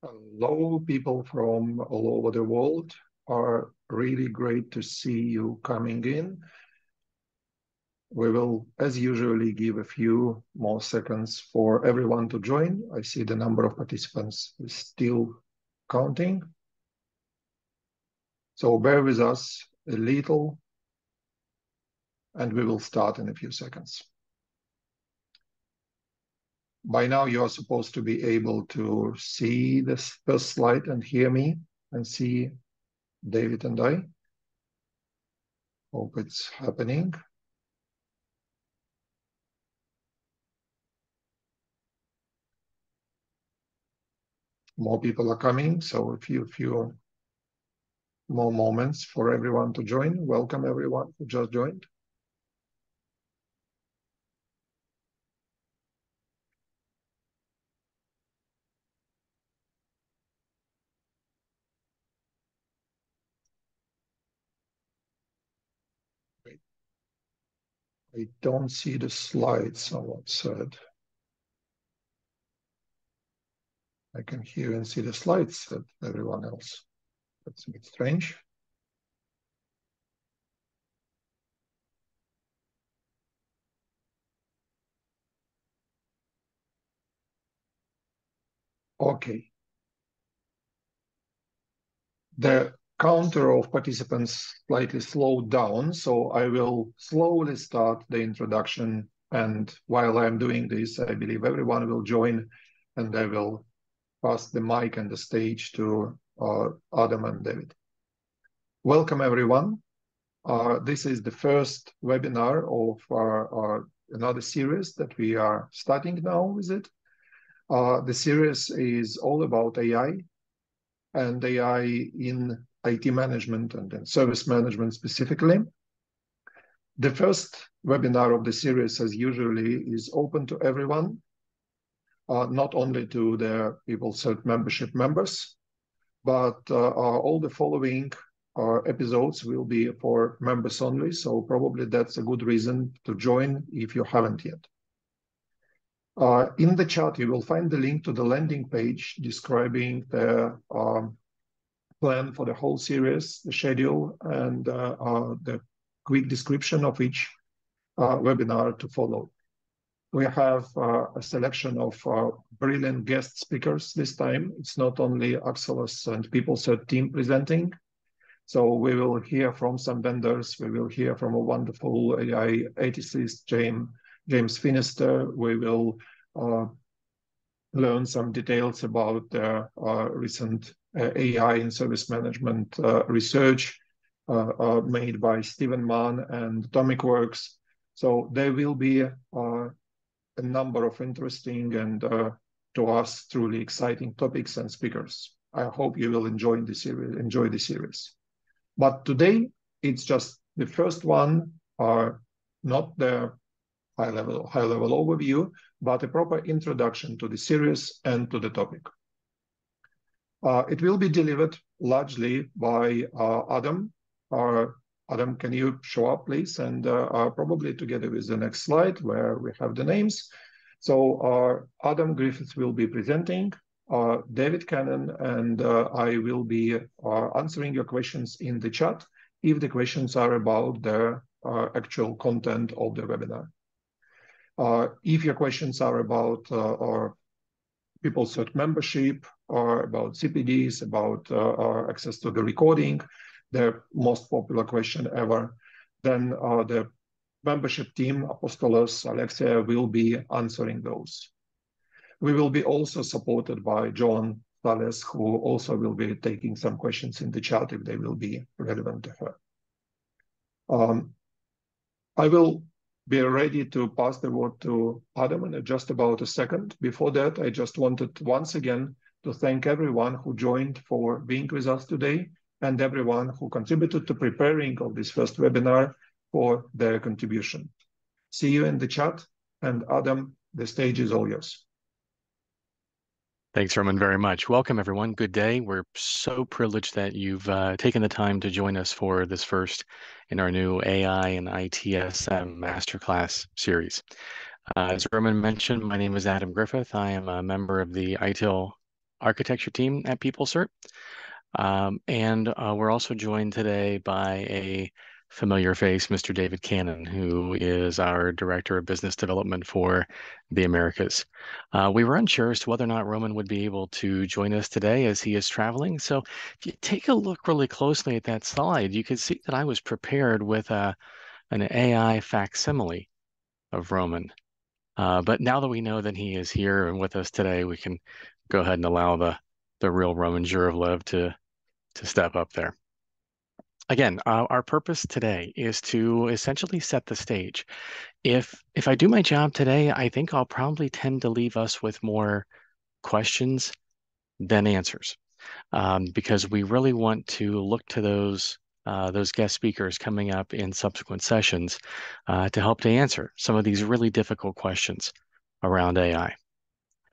Hello, people from all over the world. Are really great to see you coming in. We will, as usually, give a few more seconds for everyone to join. I see the number of participants is still counting. So bear with us a little, and we will start in a few seconds. By now, you are supposed to be able to see this first slide and hear me and see David and I. Hope it's happening. More people are coming, so a few more moments for everyone to join. Welcome everyone who just joined. I don't see the slides, someone said. I can hear and see the slides, said everyone else. That's a bit strange. Okay. The counter of participants slightly slowed down, so I will slowly start the introduction. And while I'm doing this, I believe everyone will join, and I will pass the mic and the stage to Adam and David. Welcome, everyone. This is the first webinar of another series that we are starting now with it. The series is all about AI and AI in IT management and in service management specifically. The first webinar of the series, as usually, is open to everyone, not only to the PeopleCert membership members, but all the following episodes will be for members only, so probably that's a good reason to join if you haven't yet. In the chat, you will find the link to the landing page describing the plan for the whole series, the schedule, and the quick description of each webinar to follow. We have a selection of brilliant guest speakers this time. It's not only Axelos and PeopleCert team presenting. So we will hear from some vendors. We will hear from a wonderful AI ethicist, James Finister. We will learn some details about the recent AI in service management research made by Stephen Mann and Atomic Works. So there will be a number of interesting and to us truly exciting topics and speakers. I hope you will enjoy the series. But today it's just the first one, not the high level overview, but a proper introduction to the series and to the topic. It will be delivered largely by Adam. Adam, can you show up, please? And probably together with the next slide where we have the names. So Adam Griffith will be presenting, David Cannon, and I will be answering your questions in the chat if the questions are about the actual content of the webinar. If your questions are about our PeopleCert membership or about CPDs, about access to the recording, the most popular question ever, then the membership team, Apostolos, Alexia, will be answering those. We will be also supported by John Thales, who also will be taking some questions in the chat if they will be relevant to her. I will be ready to pass the word to Adam in just about a second. Before that, I just wanted once again to thank everyone who joined for being with us today and everyone who contributed to preparing of this first webinar for their contribution. See you in the chat, and Adam, the stage is all yours. Thanks, Roman, very much. Welcome, everyone. Good day. We're so privileged that you've taken the time to join us for this first in our new AI and ITSM Masterclass series. As Roman mentioned, my name is Adam Griffith. I am a member of the ITIL architecture team at PeopleCert. And we're also joined today by a familiar face, Mr. David Cannon, who is our Director of Business Development for the Americas. We were unsure as to whether or not Roman would be able to join us today as he is traveling. So if you take a look really closely at that slide, you can see that I was prepared with an AI facsimile of Roman. But now that we know that he is here and with us today, we can go ahead and allow the real Roman Zhuravlev to step up there. Again, our purpose today is to essentially set the stage. If I do my job today, I think I'll probably tend to leave us with more questions than answers, because we really want to look to those guest speakers coming up in subsequent sessions to help to answer some of these really difficult questions around AI.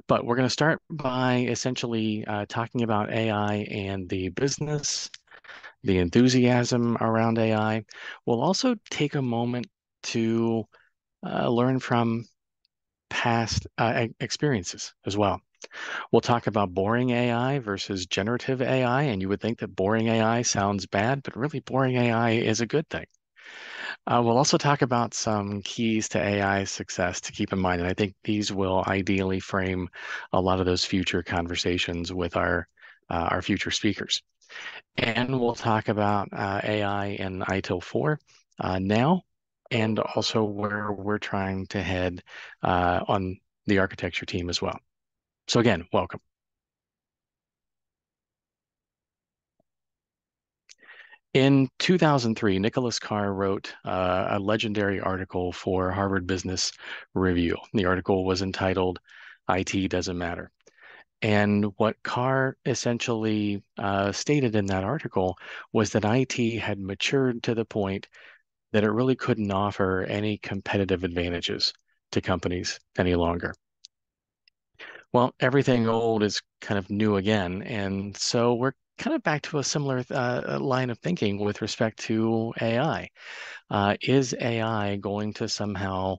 But we're going to start by essentially talking about AI and the business, the enthusiasm around AI. We'll also take a moment to learn from past experiences as well. We'll talk about boring AI versus generative AI, and you would think that boring AI sounds bad, but really boring AI is a good thing. We'll also talk about some keys to AI success to keep in mind, and I think these will ideally frame a lot of those future conversations with our future speakers. And we'll talk about AI and ITIL 4 now, and also where we're trying to head on the architecture team as well. So again, welcome. In 2003, Nicholas Carr wrote a legendary article for Harvard Business Review. The article was entitled, "IT Doesn't Matter." And what Carr essentially stated in that article was that IT had matured to the point that it really couldn't offer any competitive advantages to companies any longer. Well, everything old is kind of new again. And so we're kind of back to a similar line of thinking with respect to AI. Is AI going to somehow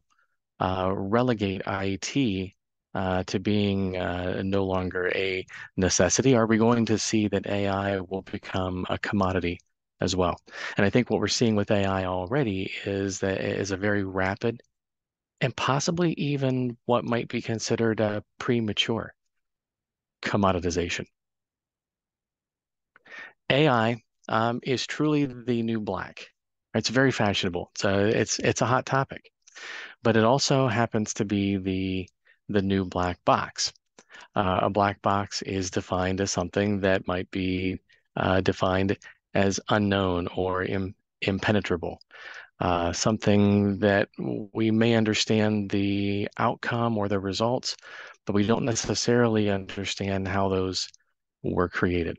relegate IT to being no longer a necessity? Are we going to see that AI will become a commodity as well? And I think what we're seeing with AI already is that it is a very rapid and possibly even what might be considered a premature commoditization. AI is truly the new black. It's very fashionable. So it's a hot topic, but it also happens to be the new black box. A black box is defined as something that might be defined as unknown or impenetrable. Something that we may understand the outcome or the results, but we don't necessarily understand how those were created.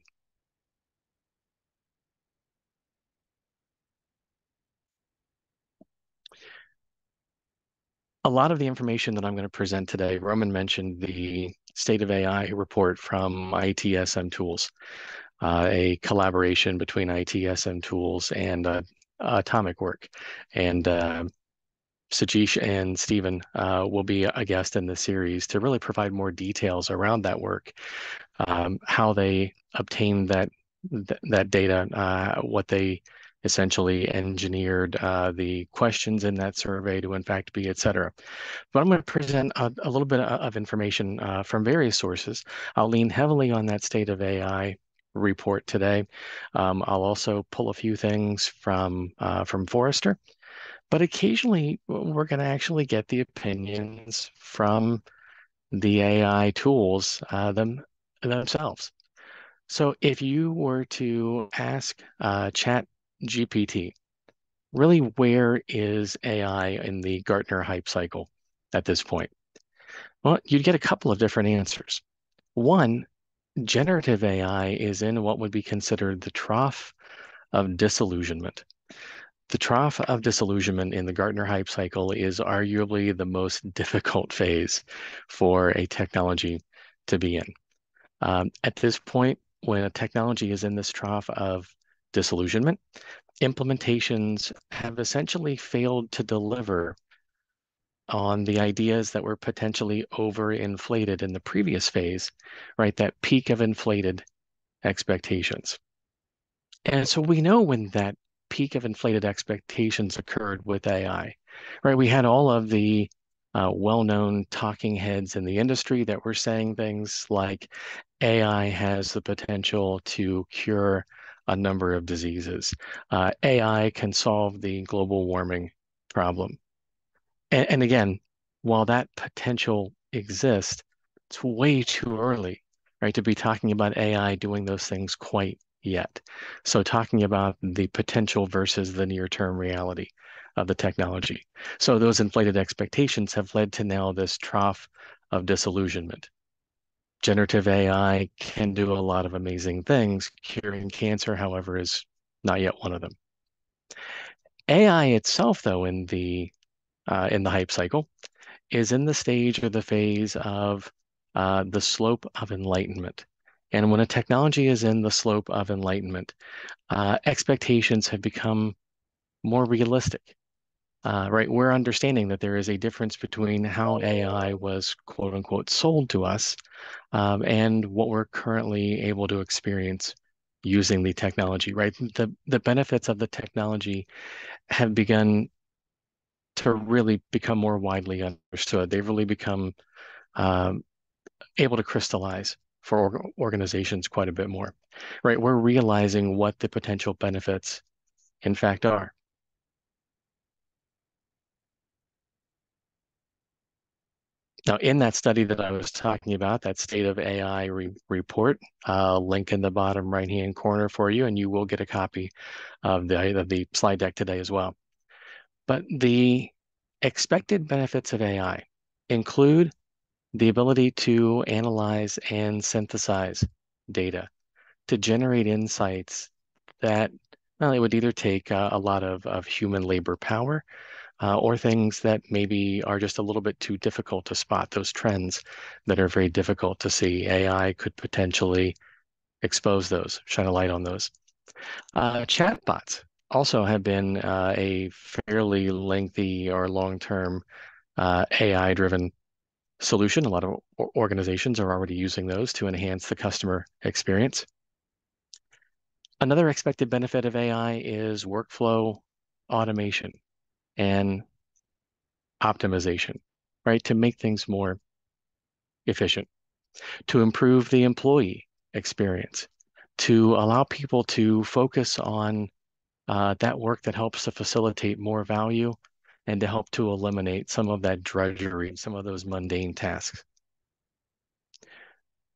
A lot of the information that I'm going to present today, Roman mentioned the State of AI report from ITSM Tools, a collaboration between ITSM Tools and Atomic Work. And Sajesh and Stephen will be a guest in the series to really provide more details around that work, how they obtained that data, what they essentially engineered, the questions in that survey to in fact be, et cetera. But I'm going to present a little bit of information from various sources. I'll lean heavily on that State of AI report today. I'll also pull a few things from Forrester, but occasionally we're going to actually get the opinions from the AI tools themselves. So if you were to ask ChatGPT, really, where is AI in the Gartner hype cycle at this point? Well, you'd get a couple of different answers. One, generative AI is in what would be considered the trough of disillusionment. The trough of disillusionment in the Gartner hype cycle is arguably the most difficult phase for a technology to be in. At this point, when a technology is in this trough of disillusionment, implementations have essentially failed to deliver on the ideas that were potentially overinflated in the previous phase, right? That peak of inflated expectations. And so we know when that peak of inflated expectations occurred with AI, right? We had all of the well-known talking heads in the industry that were saying things like AI has the potential to cure a number of diseases. AI can solve the global warming problem. And again, while that potential exists, it's way too early, right, to be talking about AI doing those things quite yet. So talking about the potential versus the near-term reality of the technology. So those inflated expectations have led to now this trough of disillusionment. Generative AI can do a lot of amazing things. Curing cancer, however, is not yet one of them. AI itself, though, in the hype cycle, is in the stage or the phase of the slope of enlightenment. And when a technology is in the slope of enlightenment, expectations have become more realistic. Right, we're understanding that there is a difference between how AI was quote unquote sold to us and what we're currently able to experience using the technology, right? The benefits of the technology have begun to really become more widely understood. They've really become um, able to crystallize for organizations quite a bit more, right? We're realizing what the potential benefits, in fact, are. Now, in that study that I was talking about, that State of AI report, link in the bottom right-hand corner for you, and you will get a copy of the slide deck today as well. But the expected benefits of AI include the ability to analyze and synthesize data, to generate insights that, well, it would either take a lot of human labor power or things that maybe are just a little bit too difficult to spot, those trends that are very difficult to see. AI could potentially expose those, shine a light on those. Chatbots also have been a fairly lengthy or long-term AI-driven solution. A lot of organizations are already using those to enhance the customer experience. Another expected benefit of AI is workflow automation and optimization, right? To make things more efficient, to improve the employee experience, to allow people to focus on that work that helps to facilitate more value and to help to eliminate some of that drudgery, some of those mundane tasks.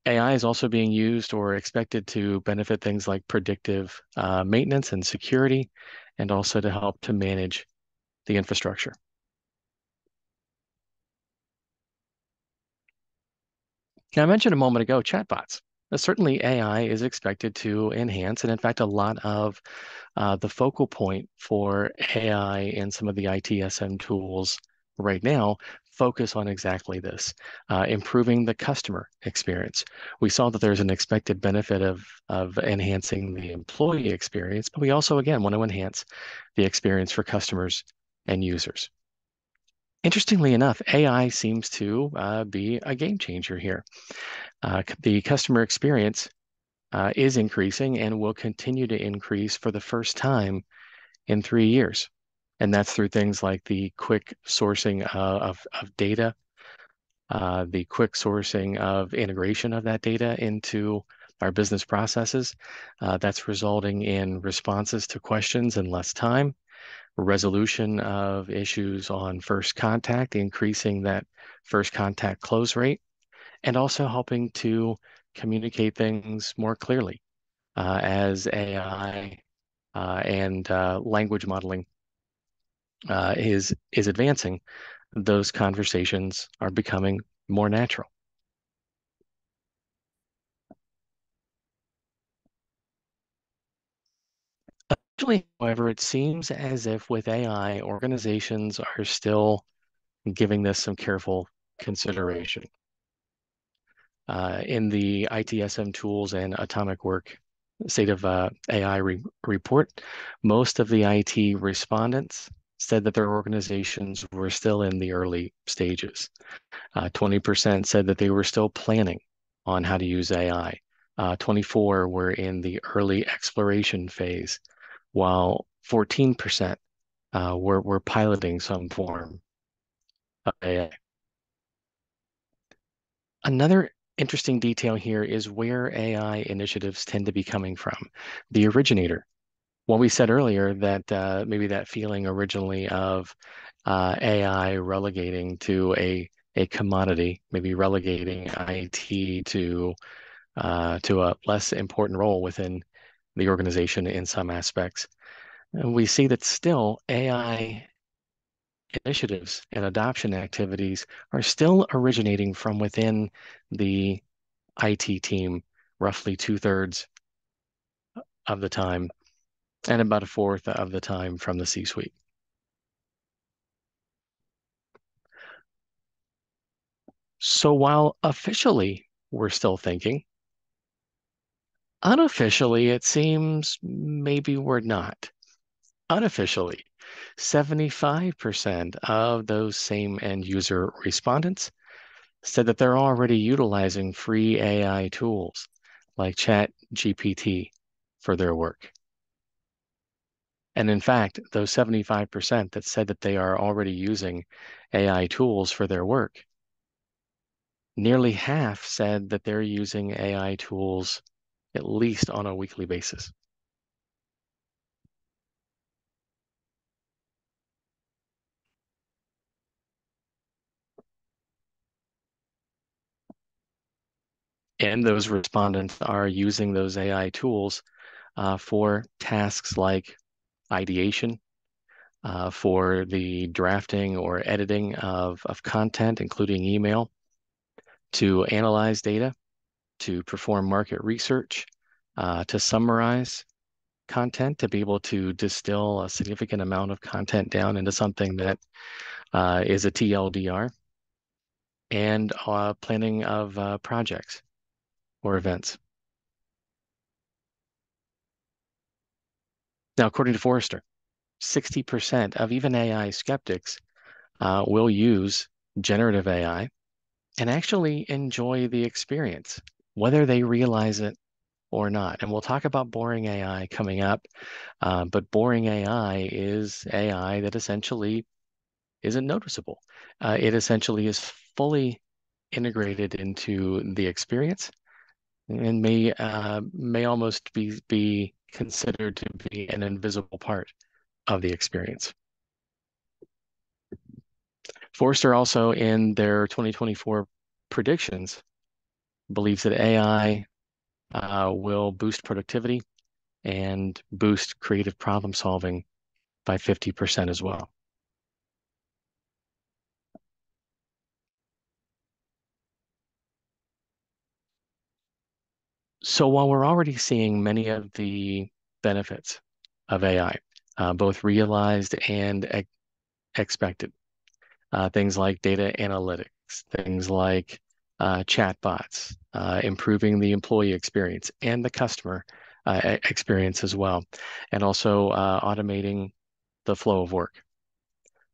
AI is also being used or expected to benefit things like predictive maintenance and security, and also to help to manage the infrastructure. Now, I mentioned a moment ago chatbots. Certainly, AI is expected to enhance, and in fact, a lot of the focal point for AI and some of the ITSM tools right now focus on exactly this, improving the customer experience. We saw that there's an expected benefit of enhancing the employee experience, but we also, again, want to enhance the experience for customers and users. Interestingly enough, AI seems to be a game changer here. The customer experience is increasing and will continue to increase for the first time in 3 years. And that's through things like the quick sourcing of data, the quick sourcing of integration of that data into our business processes. That's resulting in responses to questions in less time, resolution of issues on first contact, increasing that first contact close rate, and also helping to communicate things more clearly as AI and language modeling is advancing. Those conversations are becoming more natural. Actually, however, it seems as if with AI, organizations are still giving this some careful consideration. In the ITSM tools and atomic work state of AI report, most of the IT respondents said that their organizations were still in the early stages. 20% said that they were still planning on how to use AI. 24 were in the early exploration phase, while 14% were piloting some form of AI. Another interesting detail here is where AI initiatives tend to be coming from. The originator. Well, we said earlier that maybe that feeling originally of AI relegating to a commodity, maybe relegating IT to a less important role within the organization in some aspects. And we see that still AI initiatives and adoption activities are still originating from within the IT team, roughly 2/3 of the time, and about 1/4 of the time from the C-suite. So while officially we're still thinking, unofficially it seems maybe we're not. Unofficially, 75% of those same end user respondents said that they're already utilizing free AI tools like ChatGPT for their work. And in fact, those 75% that said that they are already using AI tools for their work, nearly half said that they're using AI tools at least on a weekly basis. And those respondents are using those AI tools for tasks like ideation, for the drafting or editing of content, including email, to analyze data, to perform market research, to summarize content, to be able to distill a significant amount of content down into something that is a TLDR, and planning of projects or events. Now, according to Forrester, 60% of even AI skeptics will use generative AI and actually enjoy the experience, whether they realize it or not. And we'll talk about boring AI coming up, but boring AI is AI that essentially isn't noticeable. It essentially is fully integrated into the experience and may almost be considered to be an invisible part of the experience. Forrester also, in their 2024 predictions, believes that AI will boost productivity and boost creative problem solving by 50% as well. So while we're already seeing many of the benefits of AI, both realized and expected, things like data analytics, things like chatbots, improving the employee experience and the customer experience as well, and also automating the flow of work.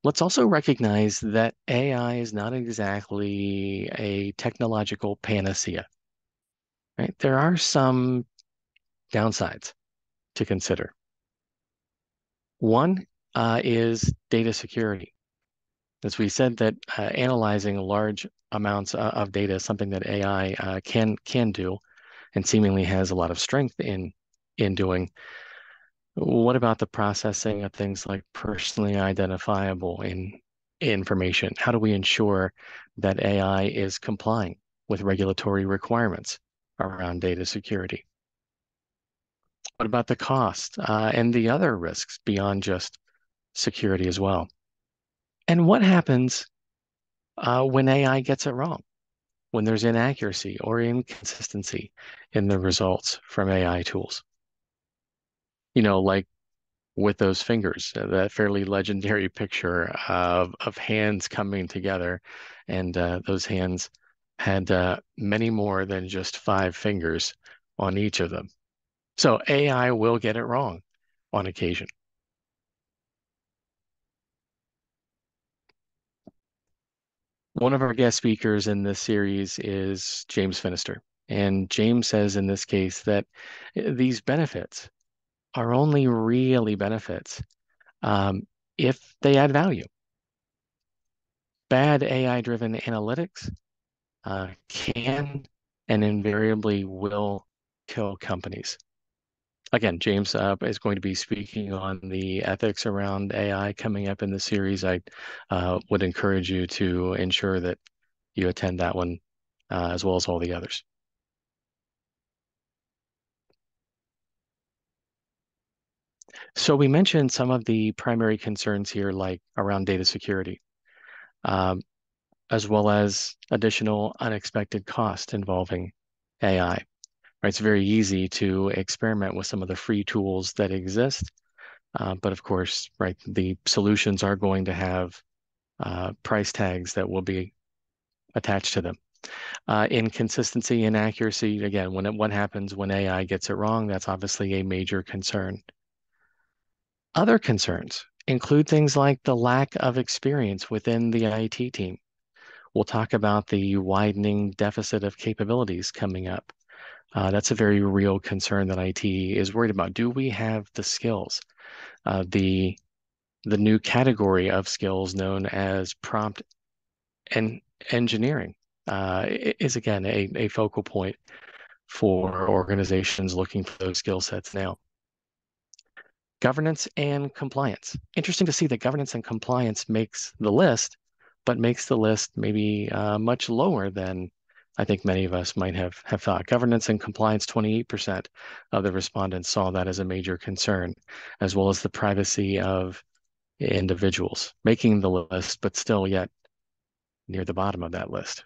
Let's also recognize that AI is not exactly a technological panacea, right? There are some downsides to consider. One is data security. As we said, that analyzing large amounts of data is something that AI can do, and seemingly has a lot of strength in doing. What about the processing of things like personally identifiable information? How do we ensure that AI is complying with regulatory requirements around data security? What about the cost and the other risks beyond just security as well? And what happens when AI gets it wrong, when there's inaccuracy or inconsistency in the results from AI tools? You know, like with those fingers, that fairly legendary picture of hands coming together, and those hands had many more than just 5 fingers on each of them. So AI will get it wrong on occasion. One of our guest speakers in this series is James Finister. And James says in this case that these benefits are only really benefits um, if they add value. Bad AI-driven analytics can and invariably will kill companies. Again, James is going to be speaking on the ethics around AI coming up in the series. I would encourage you to ensure that you attend that one as well as all the others. So we mentioned some of the primary concerns here, like around data security, um, as well as additional unexpected cost involving AI. Right? It's very easy to experiment with some of the free tools that exist, but of course, right, the solutions are going to have price tags that will be attached to them. Inconsistency and accuracy, again, what happens when AI gets it wrong, that's obviously a major concern. Other concerns include things like the lack of experience within the IT team. We'll talk about the widening deficit of capabilities coming up. That's a very real concern that IT is worried about. Do we have the skills? The new category of skills known as prompt and engineering is again a focal point for organizations looking for those skill sets now. Governance and compliance. Interesting to see that governance and compliance makes the list, but makes the list maybe much lower than I think many of us might have thought. Governance and compliance, 28% of the respondents saw that as a major concern, as well as the privacy of individuals, making the list, but still yet near the bottom of that list.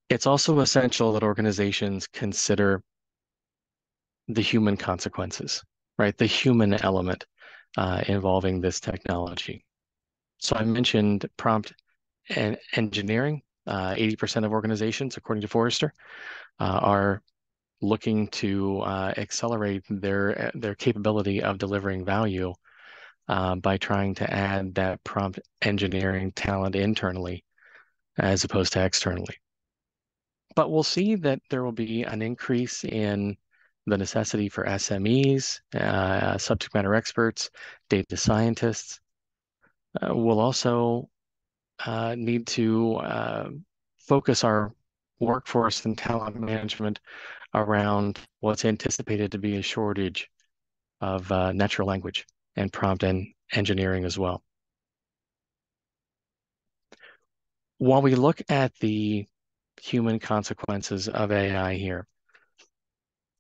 It's also essential that organizations consider the human consequences, right? The human element involving this technology. So I mentioned prompt and engineering. 80% of organizations, according to Forrester, are looking to accelerate their capability of delivering value by trying to add that prompt engineering talent internally as opposed to externally. But we'll see that there will be an increase in the necessity for SMEs, subject matter experts, data scientists. We'll also need to focus our workforce and talent management around what's anticipated to be a shortage of natural language and prompt and engineering as well. While we look at the human consequences of AI here,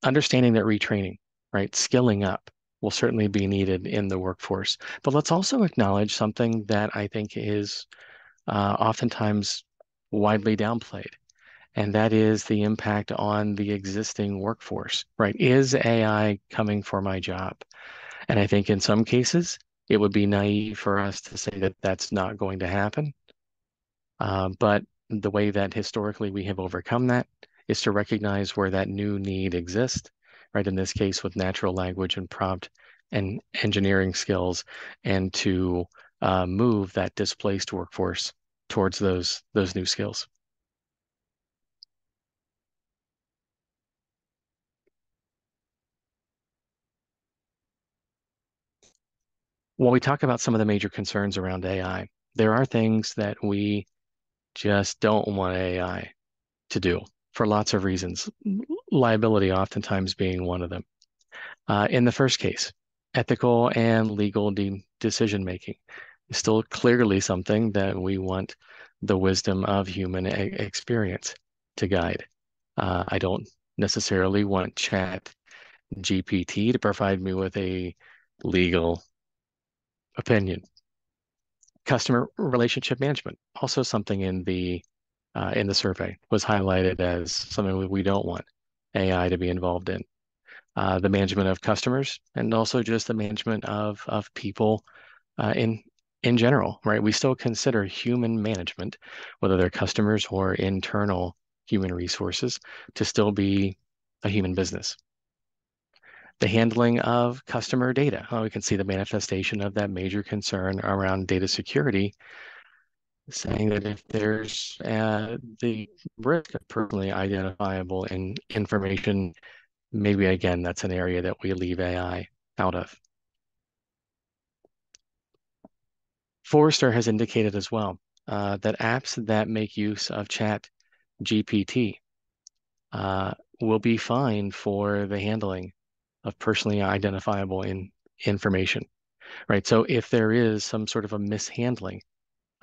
understanding that retraining, right, skilling up will certainly be needed in the workforce. But let's also acknowledge something that I think is oftentimes widely downplayed, and that is the impact on the existing workforce, right? Is AI coming for my job? And I think in some cases, it would be naive for us to say that that's not going to happen. But the way that historically we have overcome that is to recognize where that new need exists, right? In this case, with natural language and prompt and engineering skills, and to move that displaced workforce towards those new skills. When we talk about some of the major concerns around AI, there are things that we just don't want AI to do for lots of reasons, liability oftentimes being one of them. In the first case, ethical and legal decision making is still clearly something that we want the wisdom of human experience to guide. I don't necessarily want Chat GPT to provide me with a legal opinion. Customer relationship management, also something in the survey, was highlighted as something we don't want AI to be involved in. The management of customers and also just the management of people in general, right? We still consider human management, whether they're customers or internal human resources, to still be a human business. The handling of customer data. We can see the manifestation of that major concern around data security, saying that if there's the risk of personally identifiable information, maybe again, that's an area that we leave AI out of. Forrester has indicated as well that apps that make use of Chat GPT will be fine for the handling of personally identifiable information, right? So if there is some sort of a mishandling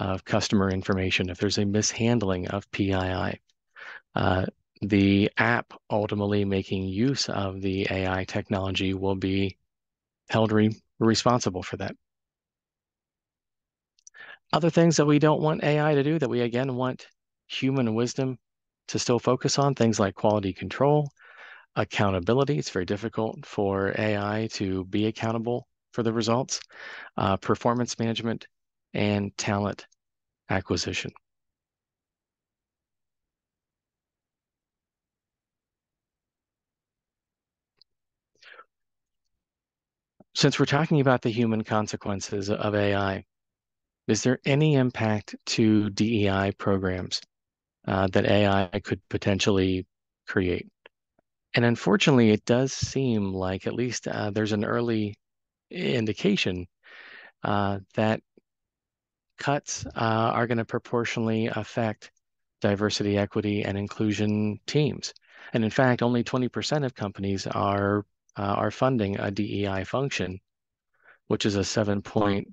of customer information, if there's a mishandling of PII, the app ultimately making use of the AI technology will be held responsible for that. Other things that we don't want AI to do that we again want human wisdom to still focus on, things like quality control, accountability. It's very difficult for AI to be accountable for the results, performance management, and talent acquisition. Since we're talking about the human consequences of AI, is there any impact to DEI programs that AI could potentially create? And unfortunately, it does seem like at least there's an early indication that cuts are going to proportionally affect diversity, equity, and inclusion teams. And in fact, only 20% of companies are funding a DEI function, which is a 7-point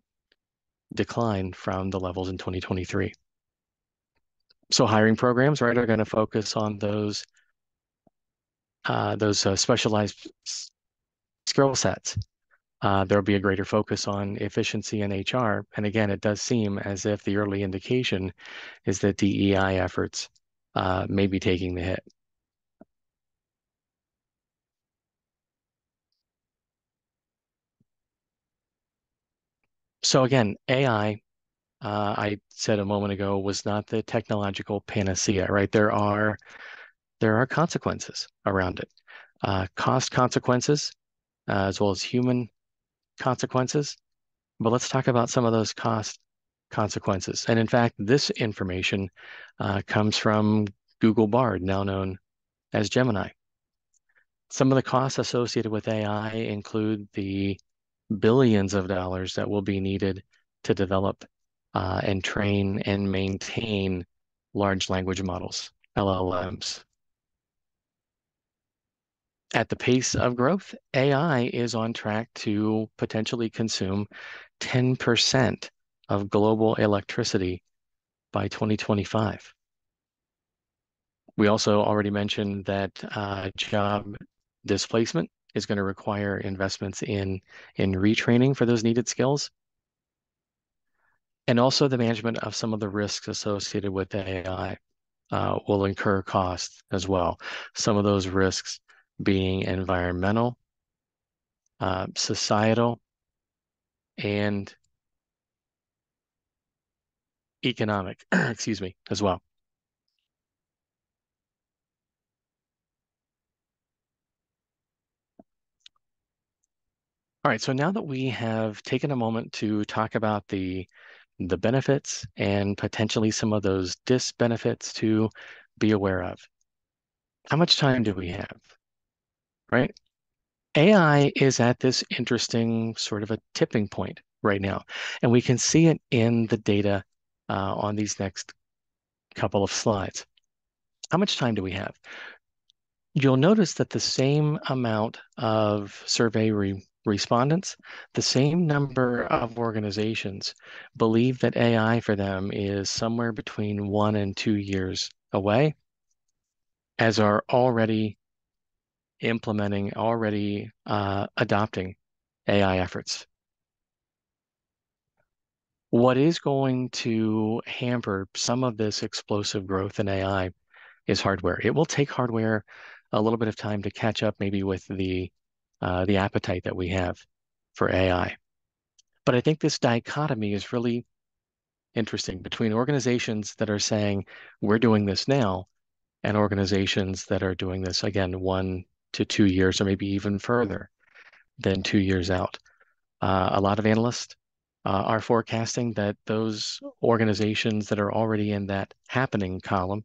decline from the levels in 2023. So hiring programs, right, are going to focus on those specialized skill sets. There'll be a greater focus on efficiency in HR. And again, it does seem as if the early indication is that DEI efforts may be taking the hit. So again, AI, I said a moment ago, was not the technological panacea, right? There are consequences around it, cost consequences, as well as human consequences. But let's talk about some of those cost consequences. And in fact, this information comes from Google Bard, now known as Gemini. Some of the costs associated with AI include the billions of dollars that will be needed to develop and train and maintain large language models, LLMs. At the pace of growth, AI is on track to potentially consume 10% of global electricity by 2025. We also already mentioned that job displacement is going to require investments in retraining for those needed skills. And also the management of some of the risks associated with AI will incur costs as well. Some of those risks being environmental, societal, and economic, excuse me, as well. All right, so now that we have taken a moment to talk about the benefits and potentially some of those disbenefits to be aware of, how much time do we have, right? AI is at this interesting sort of a tipping point right now, and we can see it in the data on these next couple of slides. How much time do we have? You'll notice that the same amount of survey respondents, the same number of organizations believe that AI for them is somewhere between 1 and 2 years away, as are already implementing, already adopting AI efforts. What is going to hamper some of this explosive growth in AI is hardware. It will take hardware a little bit of time to catch up, maybe with the appetite that we have for AI. But I think this dichotomy is really interesting between organizations that are saying we're doing this now and organizations that are doing this again 1 to 2 years or maybe even further. than 2 years out. A lot of analysts are forecasting that those organizations that are already in that happening column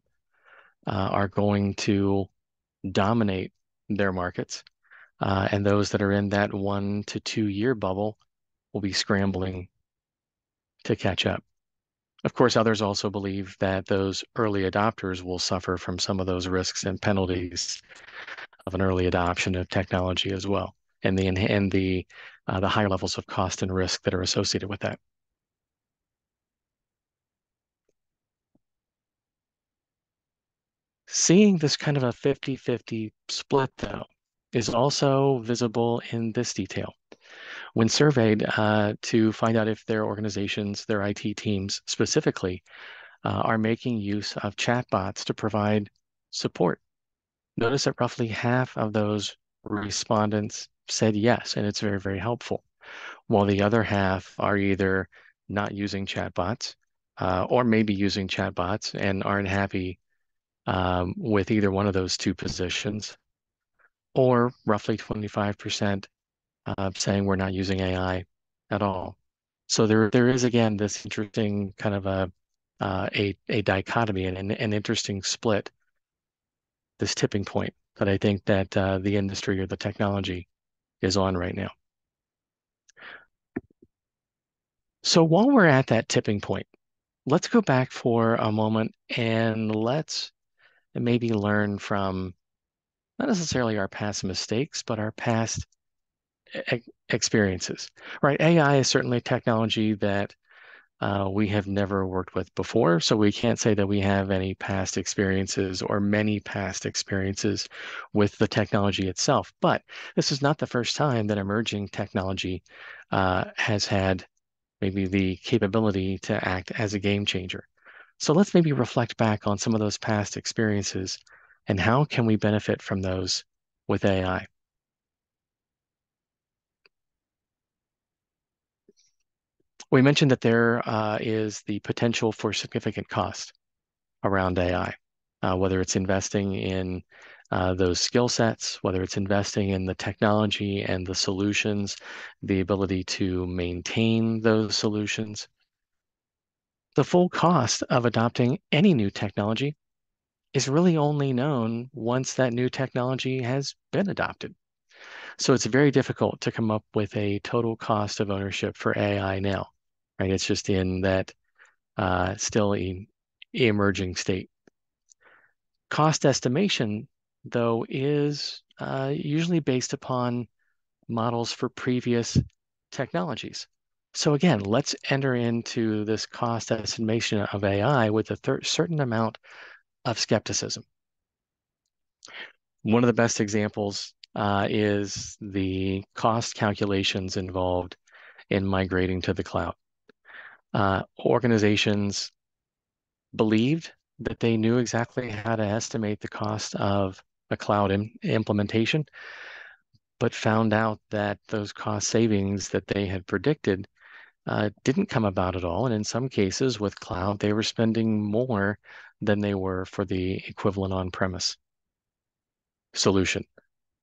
are going to dominate their markets, and those that are in that 1 to 2 year bubble will be scrambling to catch up. Of course, others also believe that those early adopters will suffer from some of those risks and penalties of an early adoption of technology as well, and the higher levels of cost and risk that are associated with that. Seeing this kind of a 50-50 split, though, is also visible in this detail. When surveyed to find out if their organizations, their IT teams specifically, are making use of chatbots to provide support, notice that roughly half of those respondents said yes, and it's very, very helpful, while the other half are either not using chatbots or maybe using chatbots and aren't happy with either one of those two positions, or roughly 25% saying we're not using AI at all. So there is, again, this interesting kind of a dichotomy and an interesting split, this tipping point that I think that the industry or the technology is on right now. So while we're at that tipping point, let's go back for a moment and let's maybe learn from not necessarily our past mistakes, but our past experiences, right? AI is certainly technology that we have never worked with before, so we can't say that we have any past experiences or many past experiences with the technology itself. But this is not the first time that emerging technology has had maybe the capability to act as a game changer. So let's maybe reflect back on some of those past experiences and how can we benefit from those with AI. We mentioned that there is the potential for significant cost around AI, whether it's investing in those skill sets, whether it's investing in the technology and the solutions, the ability to maintain those solutions. The full cost of adopting any new technology is really only known once that new technology has been adopted. So it's very difficult to come up with a total cost of ownership for AI now, right? It's just in that still an emerging state. Cost estimation, though, is usually based upon models for previous technologies. So again, let's enter into this cost estimation of AI with a certain amount of skepticism. One of the best examples is the cost calculations involved in migrating to the cloud. Organizations believed that they knew exactly how to estimate the cost of a cloud implementation, but found out that those cost savings that they had predicted didn't come about at all. And in some cases with cloud, they were spending more than they were for the equivalent on-premise solution.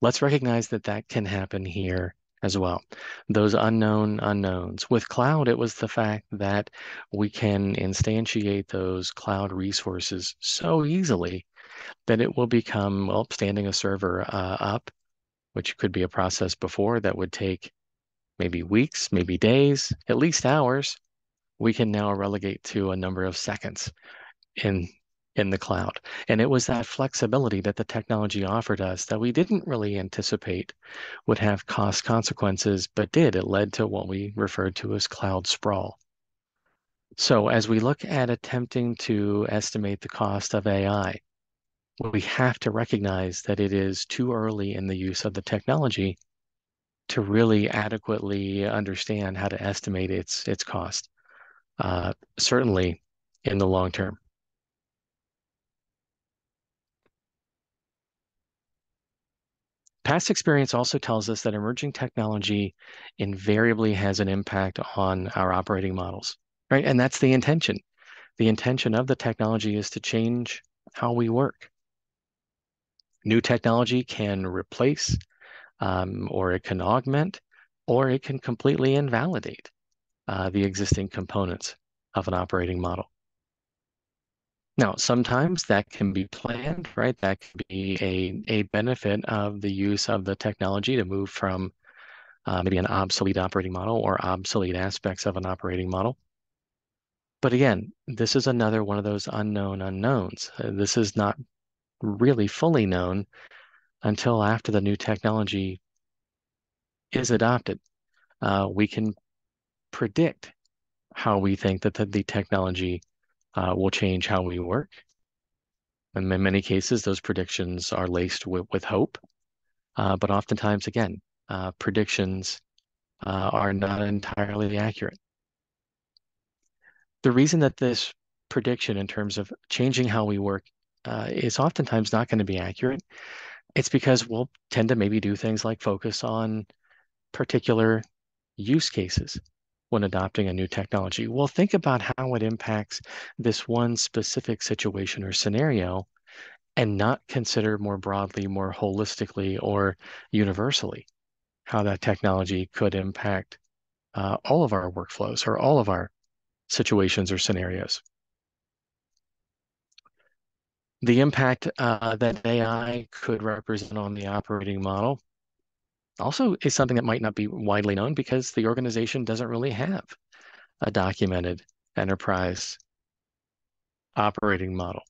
Let's recognize that that can happen here as well. Those unknown unknowns. With cloud, it was the fact that we can instantiate those cloud resources so easily that it will become, well, standing a server up, which could be a process before that would take maybe weeks, maybe days, at least hours. We can now relegate to a number of seconds in the cloud. And it was that flexibility that the technology offered us that we didn't really anticipate would have cost consequences, but did. It led to what we referred to as cloud sprawl. So as we look at attempting to estimate the cost of AI, we have to recognize that it is too early in the use of the technology to really adequately understand how to estimate its cost, certainly in the long term. Past experience also tells us that emerging technology invariably has an impact on our operating models, right? And that's the intention. The intention of the technology is to change how we work. New technology can replace or it can augment, or it can completely invalidate the existing components of an operating model. Now, sometimes that can be planned, right? That can be a benefit of the use of the technology to move from maybe an obsolete operating model or obsolete aspects of an operating model. But again, this is another one of those unknown unknowns. This is not really fully known until after the new technology is adopted. We can predict how we think that the technology will change how we work. And in many cases, those predictions are laced with hope. But oftentimes, again, predictions are not entirely accurate. The reason that this prediction in terms of changing how we work is oftentimes not going to be accurate, it's because we'll tend to maybe do things like focus on particular use cases when adopting a new technology. We'll think about how it impacts this one specific situation or scenario and not consider more broadly, more holistically, or universally how that technology could impact all of our workflows or all of our situations or scenarios. The impact that AI could represent on the operating model also is something that might not be widely known because the organization doesn't really have a documented enterprise operating model.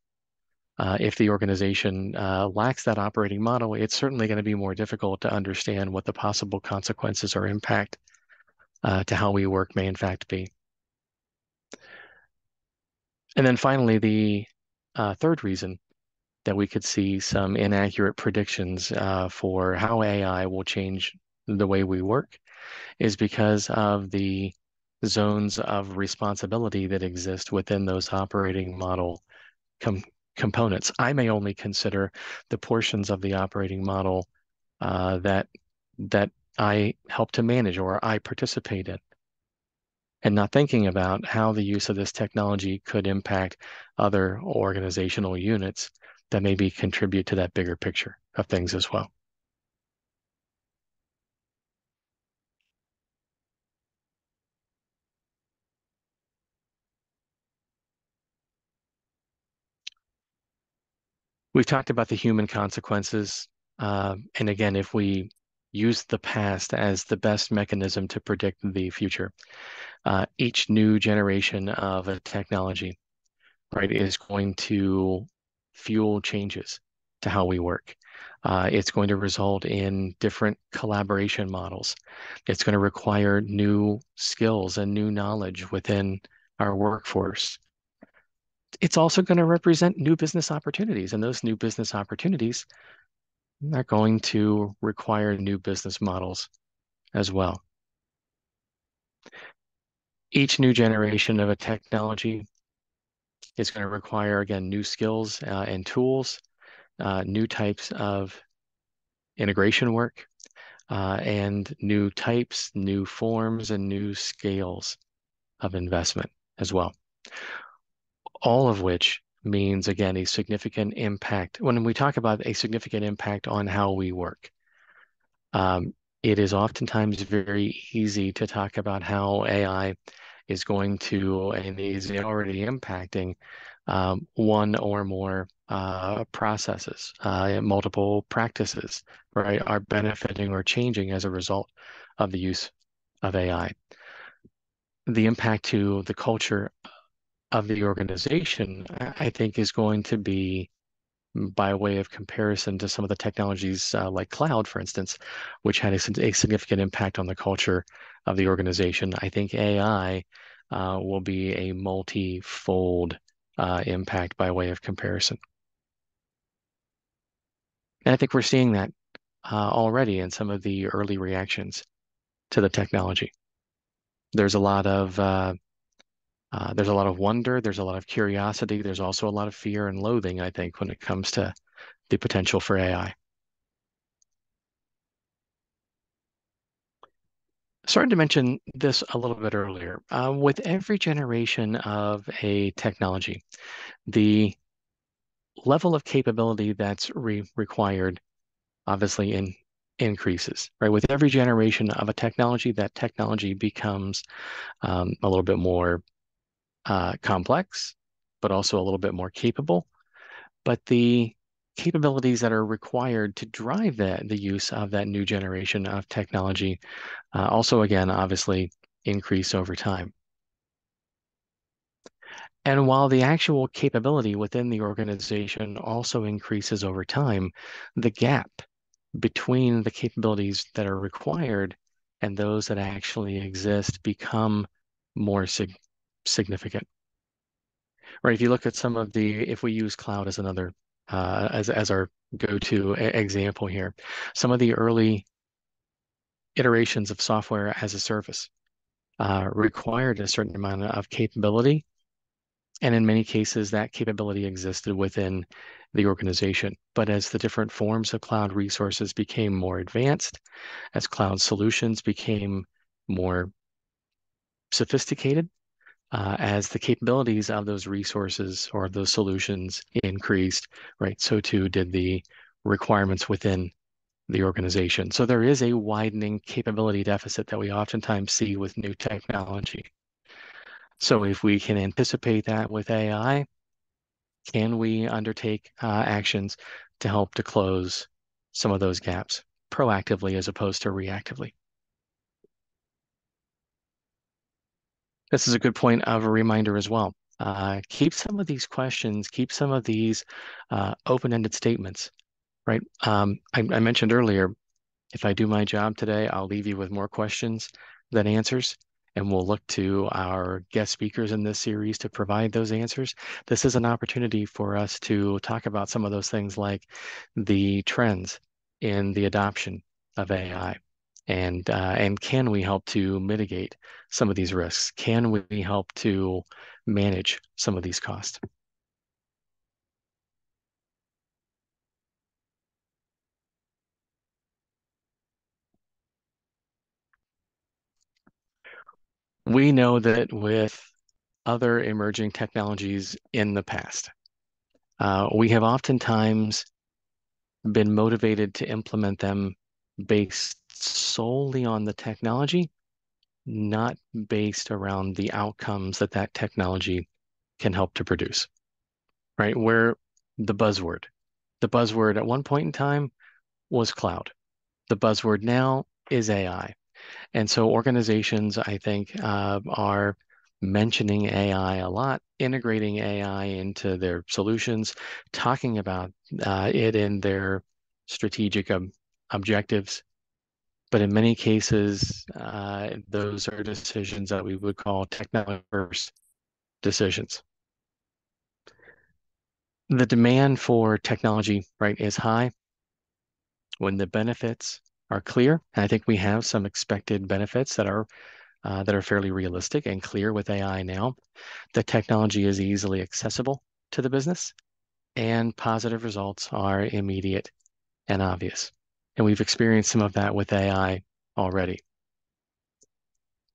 If the organization lacks that operating model, it's certainly going to be more difficult to understand what the possible consequences or impact to how we work may in fact be. And then finally, the third reason that we could see some inaccurate predictions for how AI will change the way we work is because of the zones of responsibility that exist within those operating model components. I may only consider the portions of the operating model that I help to manage or I participate in, and not thinking about how the use of this technology could impact other organizational units that maybe contribute to that bigger picture of things as well. We've talked about the human consequences. And again, if we use the past as the best mechanism to predict the future, each new generation of a technology, right, is going to fuel changes to how we work. It's going to result in different collaboration models. It's going to require new skills and new knowledge within our workforce. It's also going to represent new business opportunities, and those new business opportunities are going to require new business models as well. Each new generation of a technology is going to require, again, new skills and tools, new types of integration work, and new types, new forms, and new scales of investment as well. All of which means, again, a significant impact. When we talk about a significant impact on how we work, it is oftentimes very easy to talk about how AI is going to and is already impacting one or more processes, multiple practices, right, are benefiting or changing as a result of the use of AI. The impact to the culture of the organization, I think, is going to be, by way of comparison to some of the technologies like cloud, for instance, which had a significant impact on the culture of the organization. I think AI will be a multi-fold impact by way of comparison. And I think we're seeing that already in some of the early reactions to the technology. There's a lot of wonder, there's a lot of curiosity, there's also a lot of fear and loathing, I think, when it comes to the potential for AI. Started to mention this a little bit earlier. With every generation of a technology, the level of capability that's required, obviously, in increases, right? With every generation of a technology, that technology becomes a little bit more complex, but also a little bit more capable. But the capabilities that are required to drive the use of that new generation of technology also, again, obviously increase over time. And while the actual capability within the organization also increases over time, the gap between the capabilities that are required and those that actually exist become more significant. Right? If you look at some of if we use cloud as another, as our go-to example here, some of the early iterations of software as a service required a certain amount of capability. And in many cases, that capability existed within the organization. But as the different forms of cloud resources became more advanced, as cloud solutions became more sophisticated, as the capabilities of those resources or those solutions increased, right, so too did the requirements within the organization. So there is a widening capability deficit that we oftentimes see with new technology. So if we can anticipate that with AI, can we undertake actions to help to close some of those gaps proactively as opposed to reactively? This is a good point of a reminder as well. Keep some of these questions, keep some of these open-ended statements, right? I mentioned earlier, if I do my job today, I'll leave you with more questions than answers, and we'll look to our guest speakers in this series to provide those answers. This is an opportunity for us to talk about some of those things like the trends in the adoption of AI. And can we help to mitigate some of these risks? Can we help to manage some of these costs? We know that with other emerging technologies in the past, we have oftentimes been motivated to implement them based solely on the technology, not based around the outcomes that that technology can help to produce, right? Where the buzzword at one point in time was cloud. The buzzword now is AI. And so organizations, I think, are mentioning AI a lot, integrating AI into their solutions, talking about it in their strategic objectives. But in many cases, those are decisions that we would call technology first decisions. The demand for technology, right, is high when the benefits are clear. And I think we have some expected benefits that are fairly realistic and clear with AI now. The technology is easily accessible to the business, and positive results are immediate and obvious. And we've experienced some of that with AI already.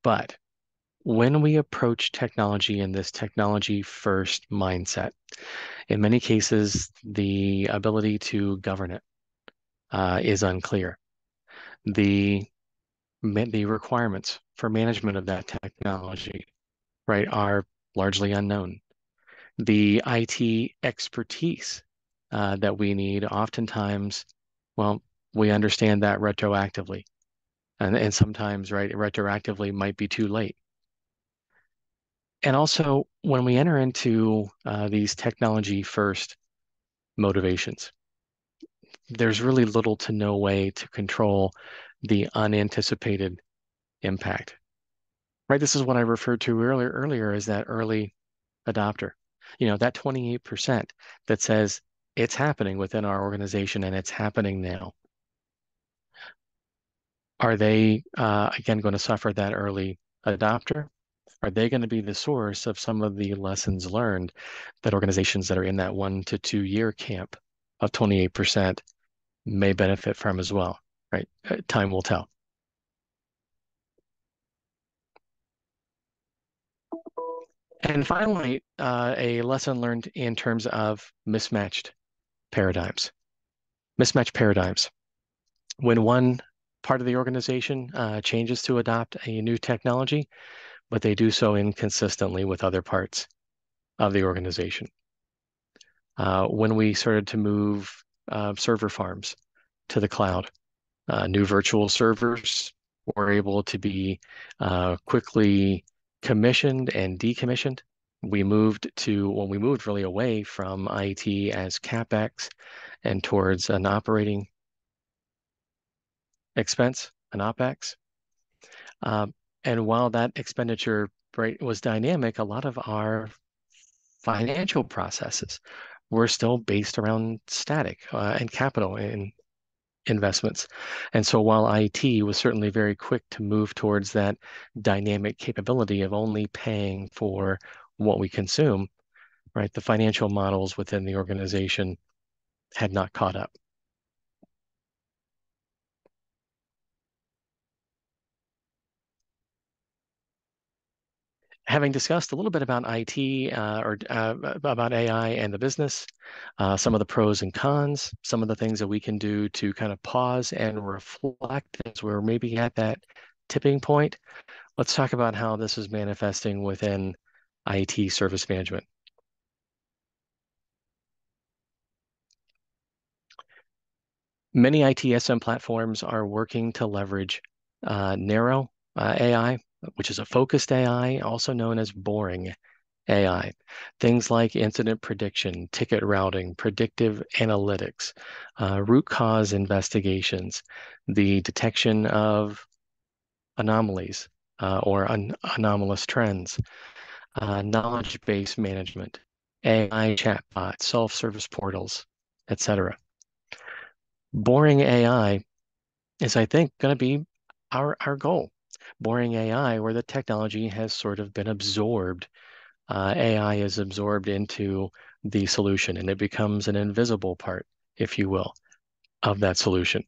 But when we approach technology in this technology first mindset, in many cases, the ability to govern it is unclear. The requirements for management of that technology, right, are largely unknown. The IT expertise that we need, oftentimes, well, we understand that retroactively. And sometimes, right, retroactively might be too late. And also, when we enter into these technology first motivations, there's really little to no way to control the unanticipated impact. Right? This is what I referred to earlier as that early adopter. You know, that 28% that says it's happening within our organization and it's happening now. Are they, again, going to suffer that early adopter? Are they going to be the source of some of the lessons learned that organizations that are in that 1 to 2 year camp of 28% may benefit from as well, right? Time will tell. And finally, a lesson learned in terms of mismatched paradigms. Mismatched paradigms. When one part of the organization changes to adopt a new technology, but they do so inconsistently with other parts of the organization. When we started to move server farms to the cloud, new virtual servers were able to be quickly commissioned and decommissioned. We moved really away from IT as CapEx and towards an operating expense, an OpEx. And while that expenditure rate was dynamic, a lot of our financial processes were still based around static and capital and investments. And so while IT was certainly very quick to move towards that dynamic capability of only paying for what we consume, right, the financial models within the organization had not caught up. Having discussed a little bit about IT about AI and the business, some of the pros and cons, some of the things that we can do to kind of pause and reflect as we're maybe at that tipping point, let's talk about how this is manifesting within IT service management. Many ITSM platforms are working to leverage narrow AI, which is a focused AI, also known as boring AI. Things like incident prediction, ticket routing, predictive analytics, root cause investigations, the detection of anomalies or anomalous trends, knowledge base management, AI chatbots, self-service portals, etc. Boring AI is, I think, going to be our goal. Boring AI, where the technology has sort of been absorbed. AI is absorbed into the solution and it becomes an invisible part, if you will, of that solution.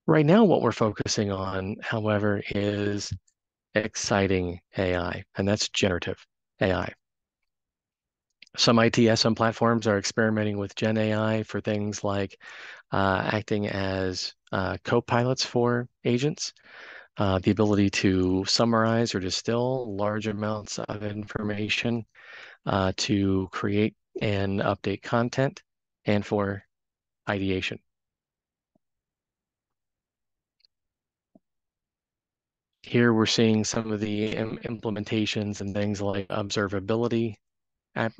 Right now, what we're focusing on, however, is exciting AI, and that's generative AI. Some ITSM platforms are experimenting with Gen AI for things like acting as co-pilots for agents, the ability to summarize or distill large amounts of information, to create and update content, and for ideation. Here we're seeing some of the implementations and things like observability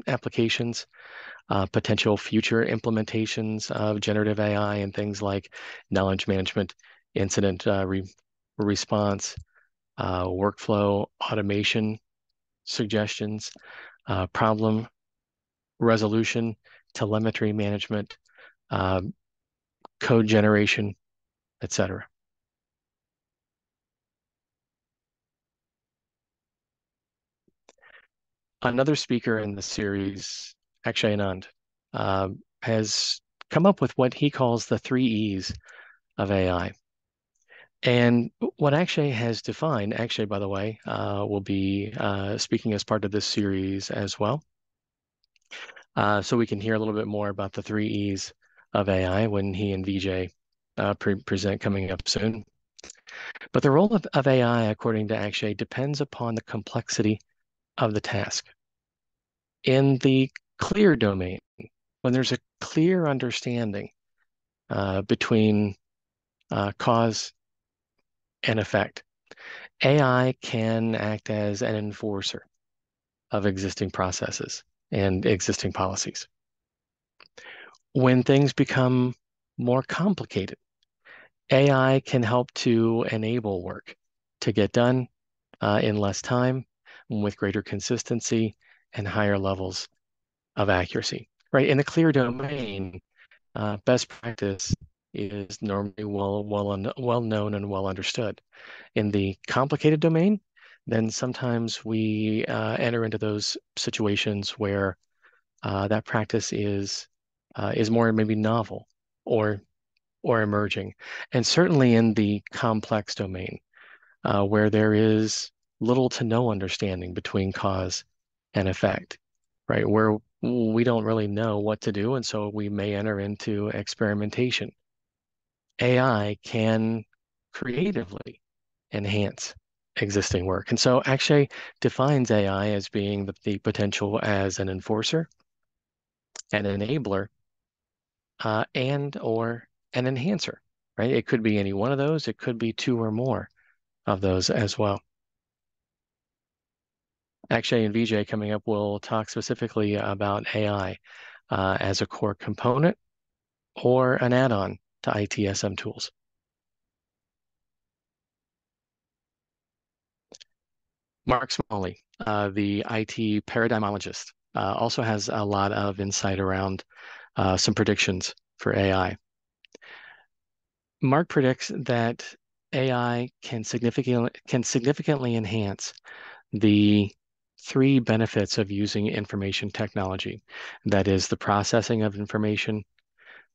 applications, potential future implementations of generative AI and things like knowledge management, incident response, workflow automation suggestions, problem resolution, telemetry management, code generation, etc. Another speaker in the series, Akshay Anand, has come up with what he calls the 3 E's of AI. And what Akshay has defined, Akshay, by the way, will be speaking as part of this series as well. So we can hear a little bit more about the 3 E's of AI when he and VJ present coming up soon. But the role of AI, according to Akshay, depends upon the complexity of the task. In the clear domain, when there's a clear understanding between cause and effect, AI can act as an enforcer of existing processes and existing policies. When things become more complicated, AI can help to enable work to get done in less time, with greater consistency and higher levels of accuracy. Right? In the clear domain, best practice is normally well known and well understood. In the complicated domain, then sometimes we enter into those situations where that practice is more maybe novel or emerging, and certainly in the complex domain, where there is little to no understanding between cause and effect, right? Where we don't really know what to do, and so we may enter into experimentation. AI can creatively enhance existing work. And so Akshay defines AI as being the potential as an enforcer, an enabler, and or an enhancer, right? It could be any one of those. It could be two or more of those as well. Akshay and Vijay coming up will talk specifically about AI as a core component or an add-on to ITSM tools. Mark Smalley, the IT paradigmologist, also has a lot of insight around some predictions for AI. Mark predicts that AI can significantly enhance the three benefits of using information technology. That is the processing of information,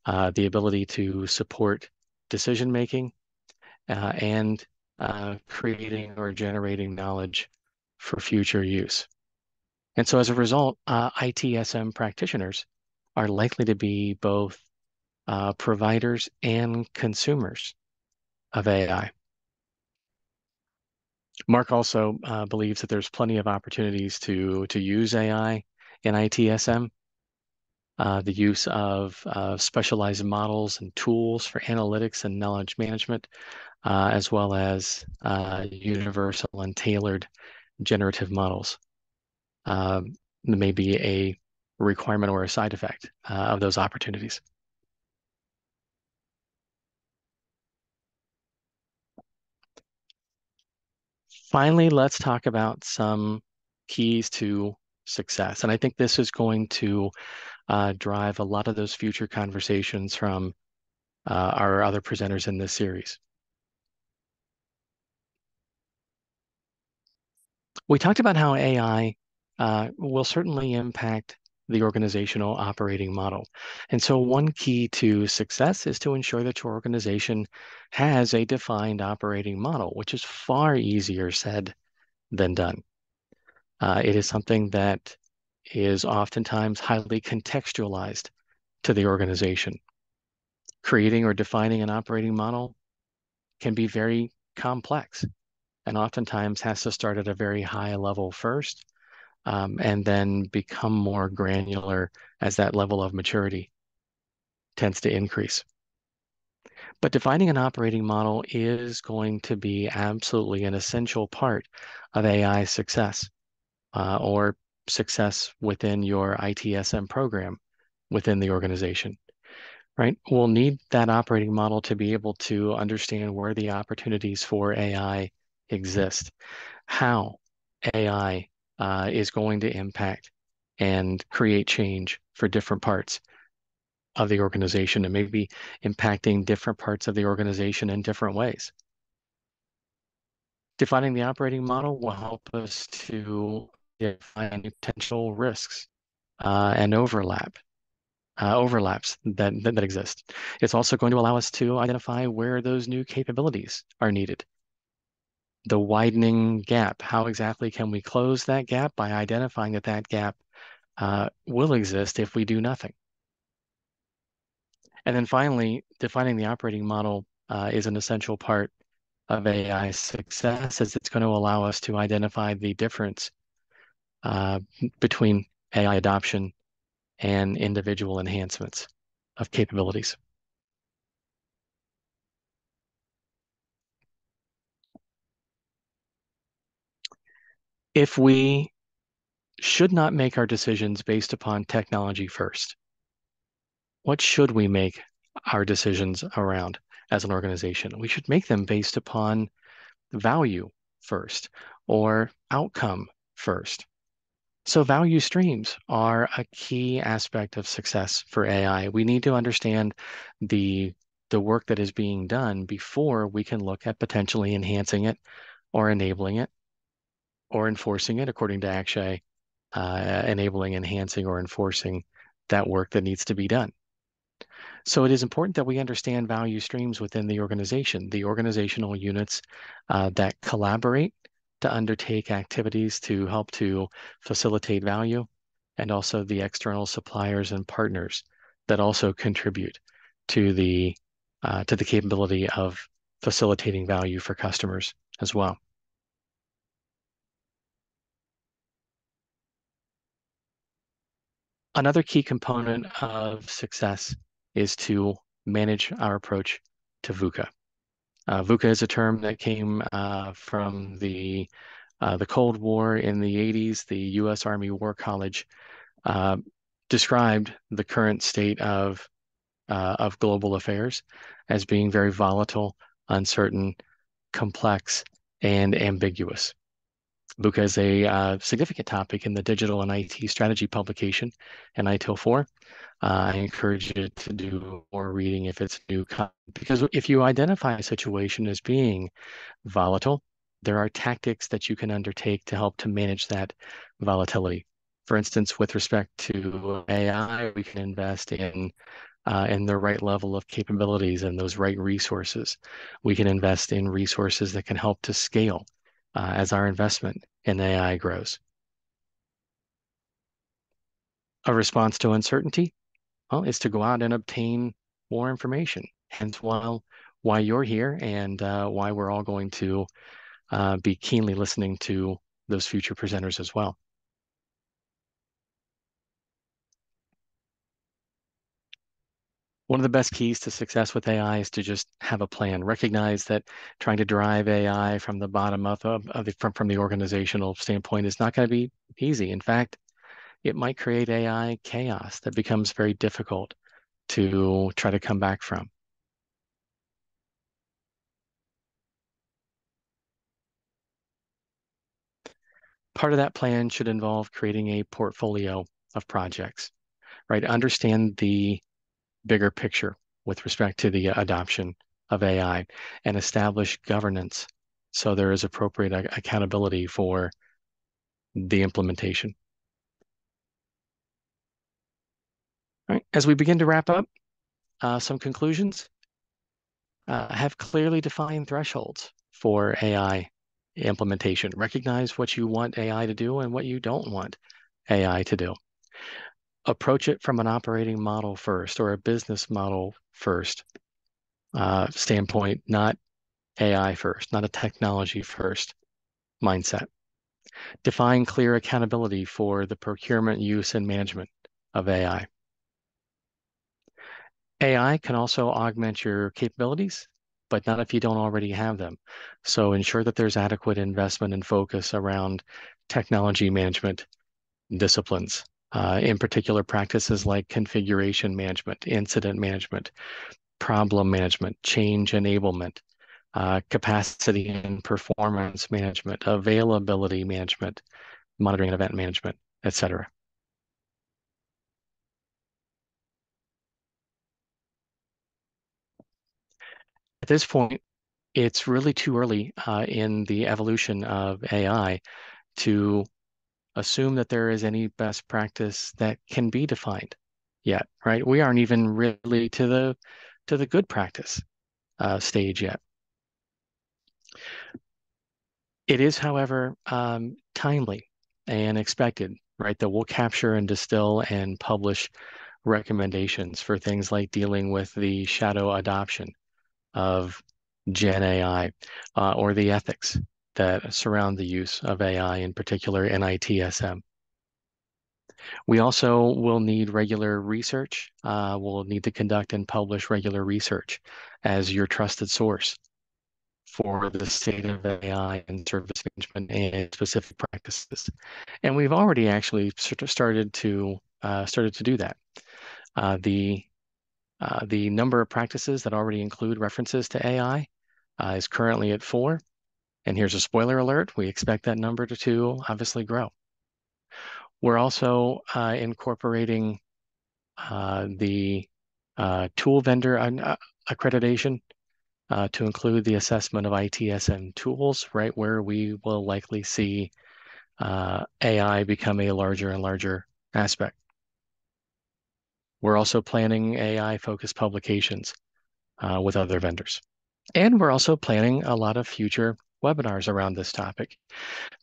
the ability to support decision making, and creating or generating knowledge for future use. And so as a result, ITSM practitioners are likely to be both providers and consumers of AI. Mark also believes that there's plenty of opportunities to use AI in ITSM, the use of specialized models and tools for analytics and knowledge management, as well as universal and tailored generative models. May be a requirement or a side effect of those opportunities. Finally, let's talk about some keys to success. And I think this is going to drive a lot of those future conversations from our other presenters in this series. We talked about how AI will certainly impact the organizational operating model. And so one key to success is to ensure that your organization has a defined operating model, which is far easier said than done. It is something that is oftentimes highly contextualized to the organization. Creating or defining an operating model can be very complex and oftentimes has to start at a very high level first, and then become more granular as that level of maturity tends to increase. But defining an operating model is going to be absolutely an essential part of AI success, or success within your ITSM program within the organization, right? We'll need that operating model to be able to understand where the opportunities for AI exist, how AI is going to impact and create change for different parts of the organization and maybe impacting different parts of the organization in different ways. Defining the operating model will help us to define potential risks and overlaps that exist. It's also going to allow us to identify where those new capabilities are needed. The widening gap, how exactly can we close that gap? By identifying that that gap will exist if we do nothing. And then finally, defining the operating model is an essential part of AI success, as it's going to allow us to identify the difference between AI adoption and individual enhancements of capabilities. If we should not make our decisions based upon technology first, what should we make our decisions around as an organization? We should make them based upon value first or outcome first. So value streams are a key aspect of success for AI. We need to understand the work that is being done before we can look at potentially enhancing it or enabling it or enforcing it, according to Akshay, enabling, enhancing, or enforcing that work that needs to be done. So it is important that we understand value streams within the organization, the organizational units that collaborate to undertake activities to help to facilitate value, and also the external suppliers and partners that also contribute to the capability of facilitating value for customers as well. Another key component of success is to manage our approach to VUCA. VUCA is a term that came from the Cold War in the 80s. The U.S. Army War College described the current state of global affairs as being very volatile, uncertain, complex, and ambiguous. VUCA is a significant topic in the Digital and IT Strategy publication and ITIL 4. I encourage you to do more reading if it's new, because if you identify a situation as being volatile, there are tactics that you can undertake to help to manage that volatility. For instance, with respect to AI, we can invest in the right level of capabilities and those right resources. We can invest in resources that can help to scale as our investment in AI grows. A response to uncertainty, well, is to go out and obtain more information. Hence why you're here and why we're all going to be keenly listening to those future presenters as well. One of the best keys to success with AI is to just have a plan. Recognize that trying to drive AI from the bottom up from the organizational standpoint is not going to be easy. In fact, it might create AI chaos that becomes very difficult to try to come back from. Part of that plan should involve creating a portfolio of projects, right? Understand the bigger picture with respect to the adoption of AI and establish governance so there is appropriate accountability for the implementation. All right. As we begin to wrap up, some conclusions. Have clearly defined thresholds for AI implementation. Recognize what you want AI to do and what you don't want AI to do. Approach it from an operating model first or a business model first standpoint, not AI first, not a technology first mindset. Define clear accountability for the procurement, use, and management of AI. AI can also augment your capabilities, but not if you don't already have them. So ensure that there's adequate investment and focus around technology management disciplines, in particular practices like configuration management, incident management, problem management, change enablement, capacity and performance management, availability management, monitoring and event management, etc. At this point, it's really too early in the evolution of AI to assume that there is any best practice that can be defined yet, right? We aren't even really to the good practice stage yet. It is, however, timely and expected, right, that we'll capture and distill and publish recommendations for things like dealing with the shadow adoption of Gen AI or the ethics that surround the use of AI, in particular in ITSM. We also will need regular research. We'll need to conduct and publish regular research as your trusted source for the state of AI and service management and specific practices. And we've already actually started to do that. The number of practices that already include references to AI is currently at 4. And here's a spoiler alert. We expect that number to obviously grow. We're also incorporating the tool vendor accreditation to include the assessment of ITSM tools, right, where we will likely see AI become a larger and larger aspect. We're also planning AI-focused publications with other vendors. And we're also planning a lot of future webinars around this topic.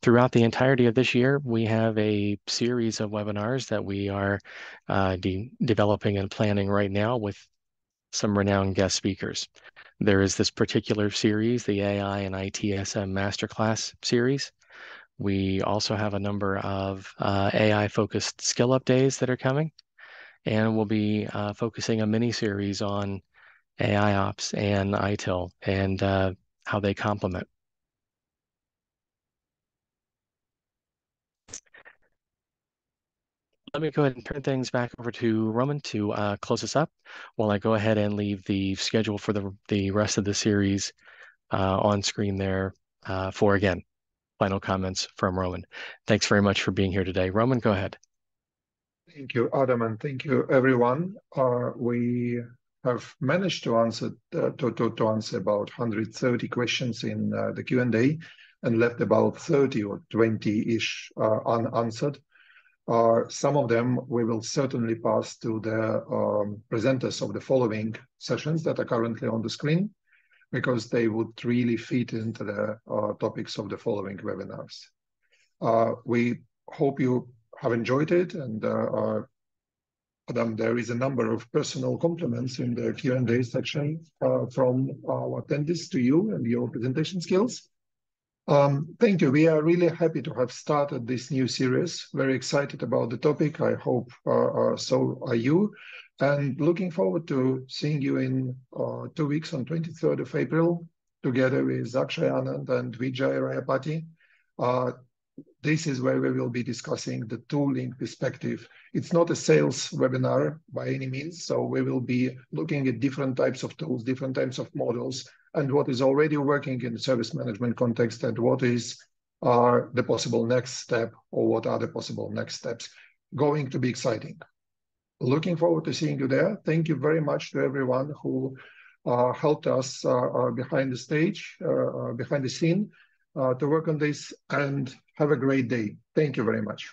Throughout the entirety of this year, we have a series of webinars that we are developing and planning right now with some renowned guest speakers. There is this particular series, the AI and ITSM Masterclass series. We also have a number of AI-focused skill up days that are coming, and we'll be focusing a mini-series on AI ops and ITIL and how they complement. Let me go ahead and turn things back over to Roman to close us up while I go ahead and leave the schedule for the rest of the series on screen there for, again, final comments from Roman. Thanks very much for being here today. Roman, go ahead. Thank you, Adam, and thank you, everyone. We have managed to answer about 130 questions in the Q&A and left about 30 or 20-ish unanswered. Some of them we will certainly pass to the presenters of the following sessions that are currently on the screen, because they would really fit into the topics of the following webinars. We hope you have enjoyed it, and Adam, there is a number of personal compliments in the Q&A section from our attendees to you and your presentation skills. Thank you. We are really happy to have started this new series. Very excited about the topic. I hope so are you. And looking forward to seeing you in 2 weeks on 23rd of April, together with Akshay Anand and Vijay Rayapati. This is where we will be discussing the tooling perspective. It's not a sales webinar by any means, so we will be looking at different types of tools, different types of models, and what is already working in the service management context, and what is the possible next step, or what are the possible next steps. Going to be exciting. Looking forward to seeing you there. Thank you very much to everyone who helped us behind the stage, behind the scene, to work on this, and have a great day. Thank you very much.